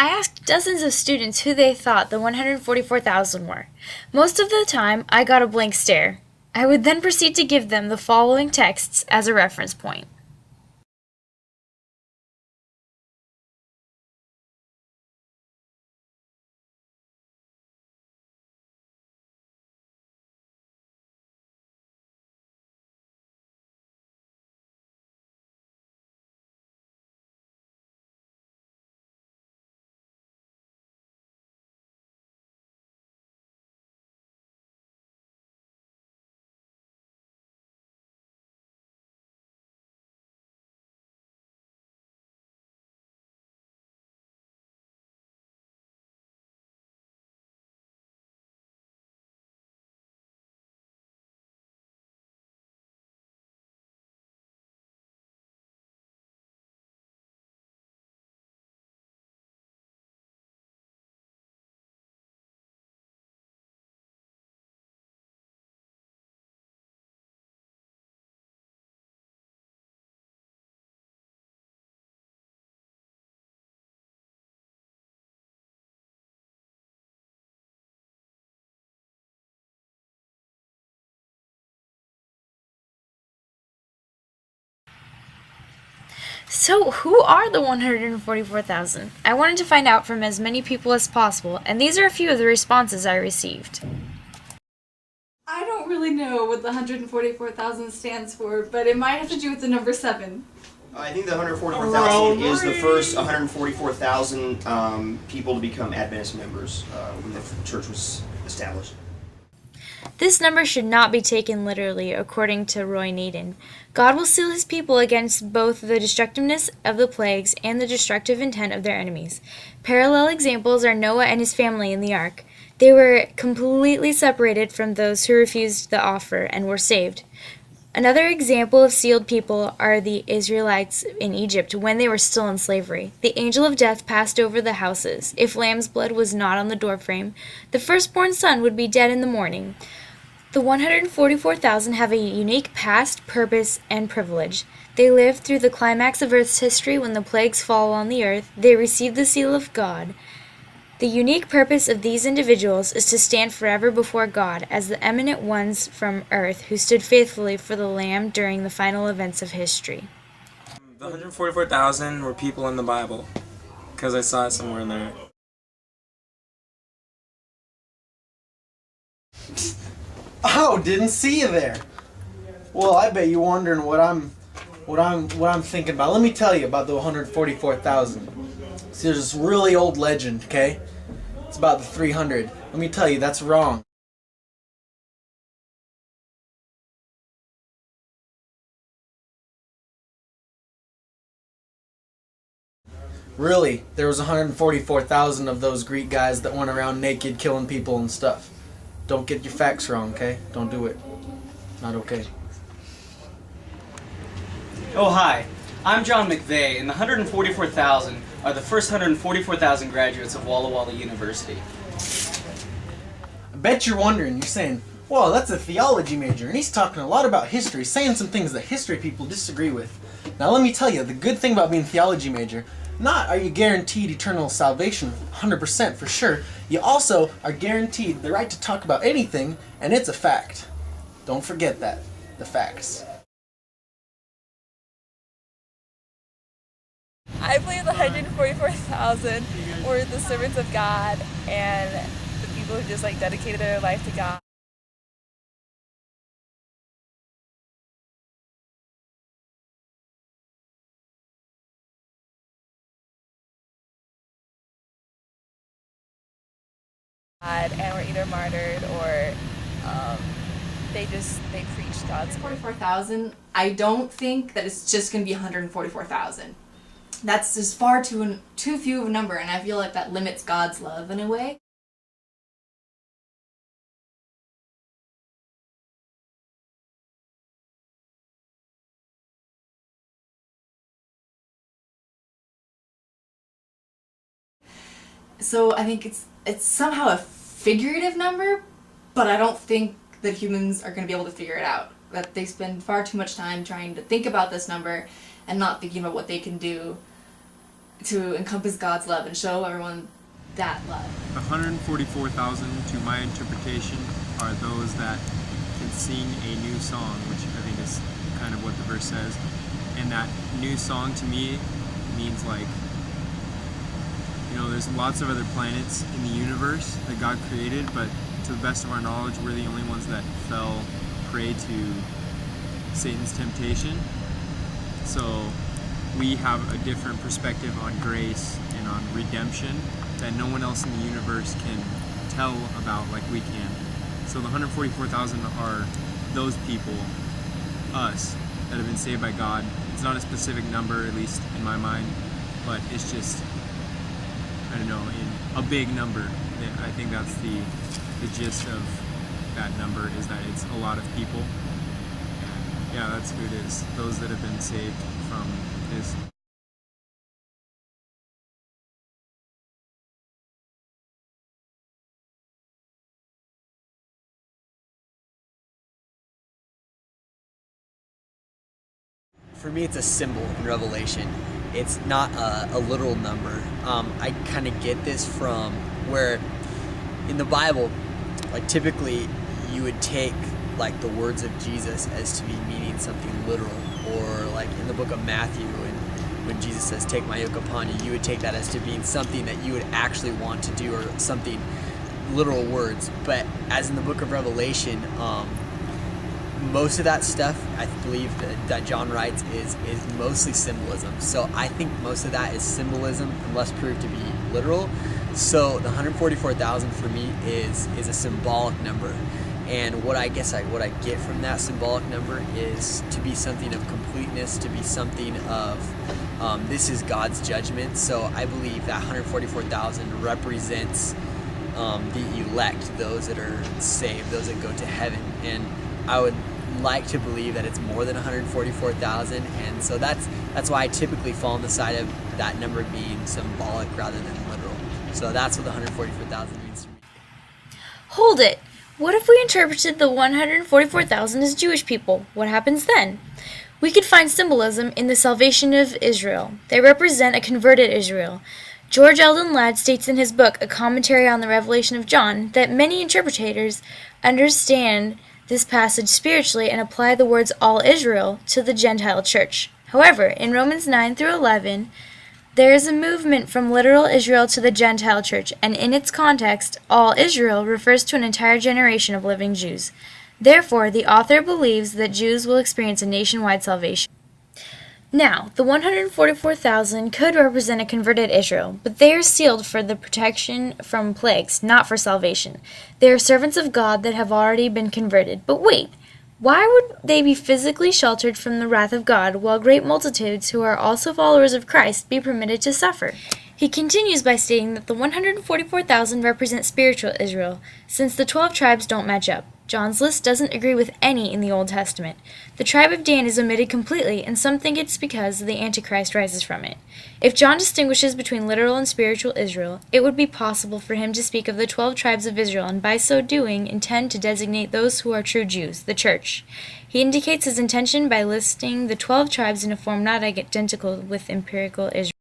I asked dozens of students who they thought the 144,000 were. Most of the time, I got a blank stare. I would then proceed to give them the following texts as a reference point. So, who are the 144,000? I wanted to find out from as many people as possible, and these are a few of the responses I received. I don't really know what the 144,000 stands for, but it might have to do with the number 7. I think the 144,000 is the first 144,000 people to become Adventist members when the church was established. This number should not be taken literally, according to Roy Naden. God will seal his people against both the destructiveness of the plagues and the destructive intent of their enemies. Parallel examples are Noah and his family in the ark. They were completely separated from those who refused the offer and were saved. Another example of sealed people are the Israelites in Egypt when they were still in slavery. The angel of death passed over the houses. If lamb's blood was not on the doorframe, the firstborn son would be dead in the morning. The 144,000 have a unique past, purpose, and privilege. They live through the climax of Earth's history when the plagues fall on the earth. They receive the seal of God. The unique purpose of these individuals is to stand forever before God as the eminent ones from earth who stood faithfully for the Lamb during the final events of history. The 144,000 were people in the Bible, because I saw it somewhere in there. Oh, didn't see you there. Well, I bet you're wondering what I'm thinking about. Let me tell you about the 144,000. See, there's this really old legend, okay? It's about the 300. Let me tell you, that's wrong. Really, there was 144,000 of those Greek guys that went around naked killing people and stuff. Don't get your facts wrong, okay? Don't do it. Not okay. Oh, hi. I'm John McVeigh, and the 144,000 are the first 144,000 graduates of Walla Walla University. I bet you're wondering, you're saying, well, that's a theology major, and he's talking a lot about history, saying some things that history people disagree with. Now let me tell you, the good thing about being a theology major, not are you guaranteed eternal salvation 100% for sure, you also are guaranteed the right to talk about anything, and it's a fact. Don't forget that, the facts. I believe the 144,000 were the servants of God and the people who just dedicated their life to God. And were either martyred or they preached God's word. 44,000, I don't think that it's just going to be 144,000. That's just far too few of a number, and I feel like that limits God's love in a way. So I think it's somehow a figurative number, but I don't think that humans are going to be able to figure it out. That they spend far too much time trying to think about this number and not thinking about what they can do to encompass God's love and show everyone that love. 144,000, to my interpretation, are those that can sing a new song, which I think is kind of what the verse says. And that new song to me means like, you know, there's lots of other planets in the universe that God created, but to the best of our knowledge, we're the only ones that fell prey to Satan's temptation. So we have a different perspective on grace and on redemption that no one else in the universe can tell about like we can. So the 144,000 are those people, us, that have been saved by God. It's not a specific number, at least in my mind, but it's just, I don't know, in a big number. I think that's the gist of that number, is that it's a lot of people. And yeah, that's who it is. Those that have been saved from his. For me, it's a symbol in Revelation. It's not a literal number. I kind of get this from where in the Bible, like typically you would take like the words of Jesus as to be meaning something literal, or like in the book of Matthew, and when Jesus says, "Take my yoke upon you," you would take that as to being something that you would actually want to do, or something literal words. But as in the book of Revelation, most of that stuff, I believe that John writes, is mostly symbolism. So I think most of that is symbolism unless proved to be literal. So the 144,000 for me is a symbolic number. And what I get from that symbolic number is to be something of completeness, to be something of this is God's judgment. So I believe that 144,000 represents the elect, those that are saved, those that go to heaven. And I would like to believe that it's more than 144,000, and so that's why I typically fall on the side of that number being symbolic rather than literal. So that's what the 144,000 means to me. Hold it! What if we interpreted the 144,000 as Jewish people? What happens then? We could find symbolism in the salvation of Israel. They represent a converted Israel. George Eldon Ladd states in his book, A Commentary on the Revelation of John, that many interpreters understand this passage spiritually and apply the words all Israel to the Gentile church. However, in Romans 9 through 11, there is a movement from literal Israel to the Gentile church, and in its context, all Israel refers to an entire generation of living Jews. Therefore, the author believes that Jews will experience a nationwide salvation. Now, the 144,000 could represent a converted Israel, but they are sealed for the protection from plagues, not for salvation. They are servants of God that have already been converted. But wait, why would they be physically sheltered from the wrath of God, while great multitudes who are also followers of Christ be permitted to suffer? He continues by stating that the 144,000 represent spiritual Israel, since the 12 tribes don't match up. John's list doesn't agree with any in the Old Testament. The tribe of Dan is omitted completely, and some think it's because the Antichrist rises from it. If John distinguishes between literal and spiritual Israel, it would be possible for him to speak of the 12 tribes of Israel, and by so doing intend to designate those who are true Jews, the church. He indicates his intention by listing the 12 tribes in a form not identical with empirical Israel.